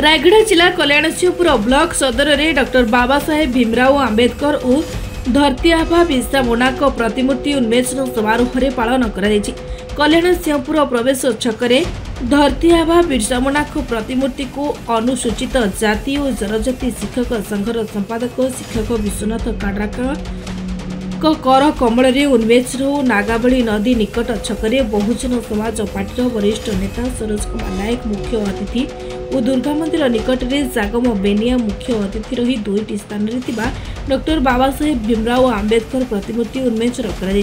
रायगढ़ जिला कल्याणसिंहपुर ब्लॉक सदर में डॉक्टर बाबा साहेब भीमराव आंबेडकर और धरती आभा बिरसा मुंडा प्रतिमूर्ति उन्मोचन समारोह में पालन कर कल्याणसिंहपुर प्रवेश छकरे धरती आभा बिरसा मुंडा प्रतिमूर्ति को अनुसूचित जाति और जनजाति शिक्षक संघर संपादक शिक्षक विश्वनाथ काड्राका कर कमल उन्मेचन और नागावली नदी निकट छकरे बहुजन समाज पार्टी वरिष्ठ नेता सरोज कुमार नायक मुख्य अतिथि और दुर्गा मंदिर निकट में जागम बेनिया मुख्य अतिथि रही दुईटी स्थान में डॉक्टर बाबा साहेब भीमराव आंबेडकर प्रतिमूर्ति उन्मोचन कर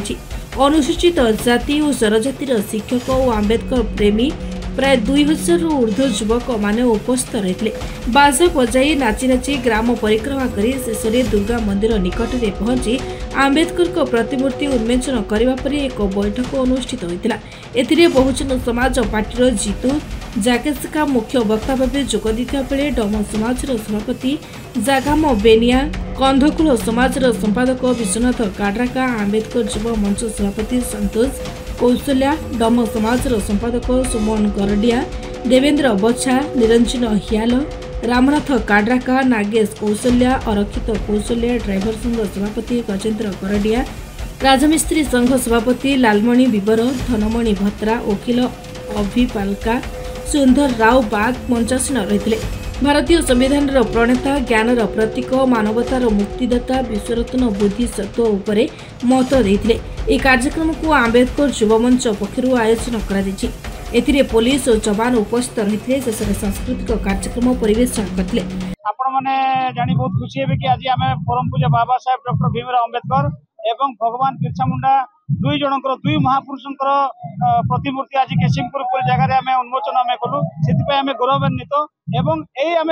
अनुसूचित जाति और जनजातिर शिक्षक और आंबेडकर प्रेमी प्राय 2000 ऊर्ध्व युवक माने उपस्थित रही बाजा बजाई नाची नाची ग्राम परिक्रमा कर शेष में दुर्गा मंदिर निकट में पहुंची आंबेडकर प्रतिमूर्ति उन्मोचन करने पर एक बैठक अनुष्ठित होता। एथिरे बहुजन समाज पार्टी जीतू जाकेशका मुख्य वक्ता भाव जोगदेता बेले डम समाज सभापति जागाम बेनिया कंधकुल समाज संपादक विश्वनाथ काड्राका आंबेडकर युव मंच सभापति संतोष कौशल्या डम समाज संपादक सुमन गरडिया देवेंद्र बच्छा निरंजन हियाल रामनाथ काड्राका नागेश कौशल्या अरक्षित कौशल्या ड्राइवर संघ सभापति गजेन्द्र गरडिया राजमिस्त्री संघ सभापति लालमणि बिबर धनमणि भत्रा वकिल अभिपालका सुंदर राव बाग मंचासीन रही भारतीय संविधान प्रणेता ज्ञानर प्रतीक मानवतार मुक्तिदाता विश्वरत्न बुद्धिसत्व उपरे मत देते। यह कार्यक्रम को आंबेडकर युव मंच पक्षर आयोजन कर पुलिस और जवान उपस्थित रही शेष में सांस्कृतिक कार्यक्रम परिवेशन करते। आपण मैंने जानी बहुत खुशी है कि आज आम परम पूज्य बाबा साहेब डॉक्टर भीमराव आंबेडकर एवं भगवान बिरसा मुंडा दुई जनकर दुई महापुरुषंकर प्रतिमूर्ति आज केसिंगपुर जगह आम उन्मोचन आम कलु से गौरवान्वित एवं यही आम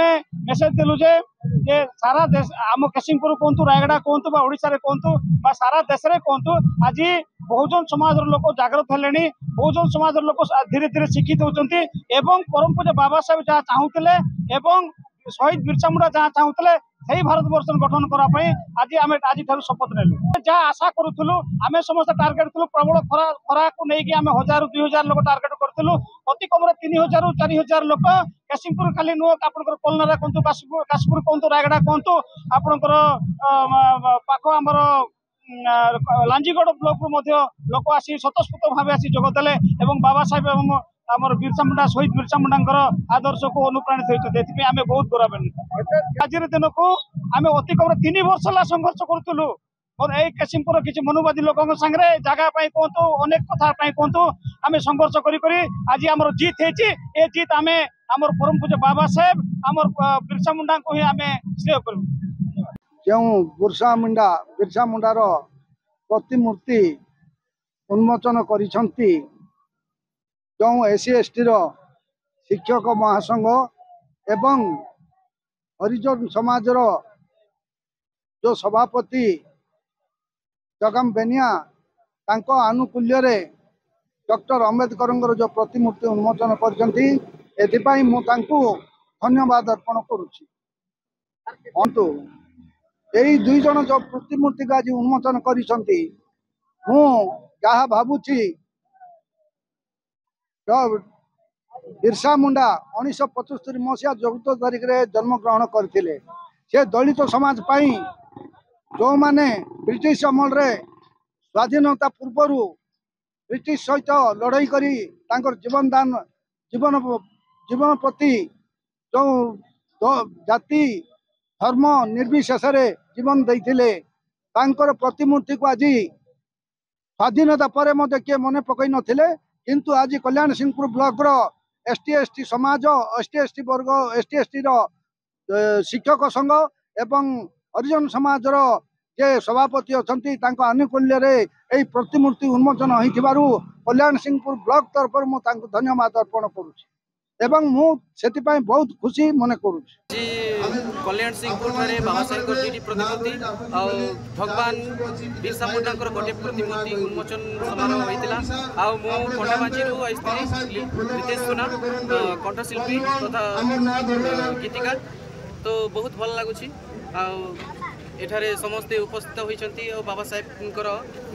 मेसेज देलु जे सारा देश आम केसिंगपुर कहतु रायगढ़ कहतु ओडिशा रे कहतु सारा देश में कहतु आज बहुजन समाज लोक जागृत हेले बहुजन समाज लोक धीरे धीरे शिक्षित होती एवं परम पूज्य बाबा साहेब जहाँ चाहूले एवं शहीद बिरसा मुंडा जहाँ चाहूले सही भारत वर्ष गठन करने आज आम आज शपथ नेलु जहाँ आशा करूँ आम समस्त टार्गेट थी प्रबल खरा को लेकिन आम 1000-2000 लोग टार्गेट करूँ अति कम 3000-4000 लोक केसिंगपुर खाली नुह आप कोलनारा कहतु काशपुर कहतु रायगढ़ कहतु आपणकर पाख आमर लांजीगढ़ ब्लॉक लोक आसी स्वतस्फूर्त भाव आसी जोगदेले बाबा साहेब आमर बिरसा मुंडा शहीद बिरसा मुंडा आदर्श को अनुप्राणित होती आम बहुत गौरवान्वित। आज दिन को आम अति कम 3 वर्ष है संघर्ष करूँ और यही केसिंगपुर किसी मनुवादी लोकों संगे जगह कहतु अनेक कथा कहतु आम संघर्ष कर आज आम जीत है जीत आम आमर परम पूज्य बाबा साहेब आमर बिरसा मुंडा को ही आम श्रेय कर जो बिरसा मुंडार प्रतिमूर्ति उन्मोचन करिसंती जो SC/ST शिक्षक महासंघ एवं हरिजन समाजर जो सभापति जगम बेनिया तांको आनुकूल्य रे डॉक्टर आंबेडकर जो प्रतिमूर्ति उन्मोचन करछंती एथिपाई मु तांको धन्यवाद अर्पण करुछि। अंतु यही दुई जन जो प्रतिमूर्ति का आज उन्मोचन करिसंती मु जहा भाबुछि बिरसा मुंडा 1975 मसीहा 14 तारिख रे जन्म ग्रहण करथिले से दलित समाज पाई जो माने ब्रिटिश अमल रे स्वाधीनता पूर्व ब्रिटिश सहित लड़ाई करी तांकर जीवन प्रति जो जाति धर्म निर्विशेष रे जीवन देइथिले तांकर प्रतिमूर्ति को आज स्वाधीनता पर मते के मने पकई नथिले किंतु आज कल्याणसिंहपुर ब्लॉक रो ST/ST समाज ST/ST वर्ग ST/ST शिक्षक संघ एवं हरिजन समाज जे सभापति अच्छा आनुकूल्य रे प्रतिमूर्ति उन्मोचन हो कल्याणसिंहपुर ब्लॉक तरफ मु धन्यवाद अर्पण करुछि एवं मु सेतिपाई बहुत खुशी मने करुछि। कल्याणसिंहपुर बाबा साहेब प्रतिमूर्ति और भगवान बिरसा मुंडा गोटे प्रतिमूर्ति उन्मोचन समारोह होता खंडाबाजी रितेश सुना कंठशिल्पी तथा गीतिकार तो बहुत भल लगुच एठारे समस्ते उपस्थित होती और बाबा साहेब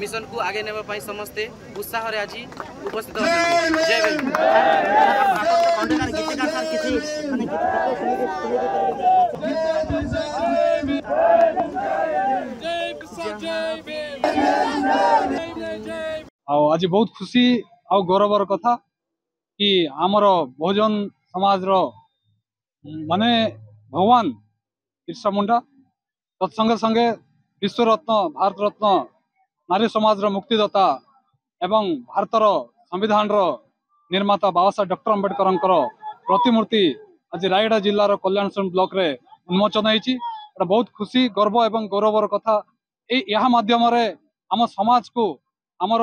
मिशन को आगे नेबाई समस्ते उत्साह आज उपस्थित। जय आज बहुत खुशी आ गौरवर कथा कि आमर बहुजन समाज माने भगवान बिरसा मुंडा तत्संगे संगे विश्वरत्न भारत रत्न नारी समाज मुक्तिदाता एवं भारतर संविधान निर्माता बाबा साहेब डॉक्टर अम्बेडकर प्रतिमूर्ति आज रायगड़ा जिलार कल्याणसुन ब्लॉक रे उन्मोचन होती बहुत खुशी गर्व एवं गौरवर कथा यह माध्यम आम समाज को आमर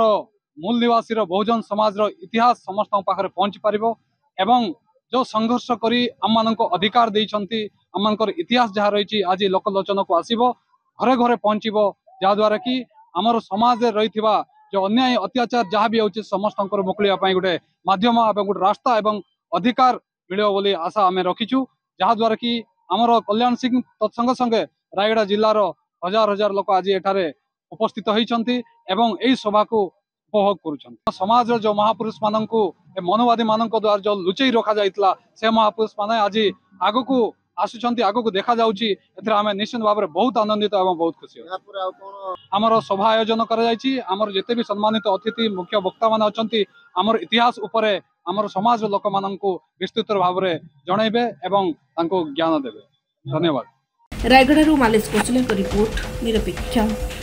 मूल निवासी बहुजन समाज इतिहास समस्त पाखे पहुंची पार एवं जो संघर्ष करी आम मान अधिकार देइछंती आम मानकर इतिहास जहाँ रही आज लोकलोचन को आसीबो घरे घरे पहुंचीबो जहाद्वारा कि आमर समाज रही जो अन्याय अत्याचार जहाँ भी होची समस्त मुकुलिया गोटे माध्यम एवं गोटे रास्ता एवं अधिकार मिलियो बोली आशा आम रखीचु जहाद्वारा कि आमर कल्याण सिंह तत्संगे संगे रायगड़ा जिलार हजार हजार लोक आज एठारे उपस्थित होती एवं यही सभा को उपभोग कर समाज जो महापुरुष मानक मनोवादी मान द्वारा जो लुचई रखा जाइतला से महापुरुष माने आज आग को आसुचंती आग को देखा जाउची एथरे आमे निश्चित भाव में बहुत आनंदित एवं बहुत खुशी आमर सभा आयोजन कर जिते भी सम्मानित अतिथि मुख्य वक्ता मान अछंती आमर इतिहास उपरे आमर समाज लोक माननकु विस्तृत भाव में जणैबे एवं तांको ज्ञान देबे। धन्यवाद। रायगढ़ मालेश कोचले रिपोर्ट निरपेक्ष।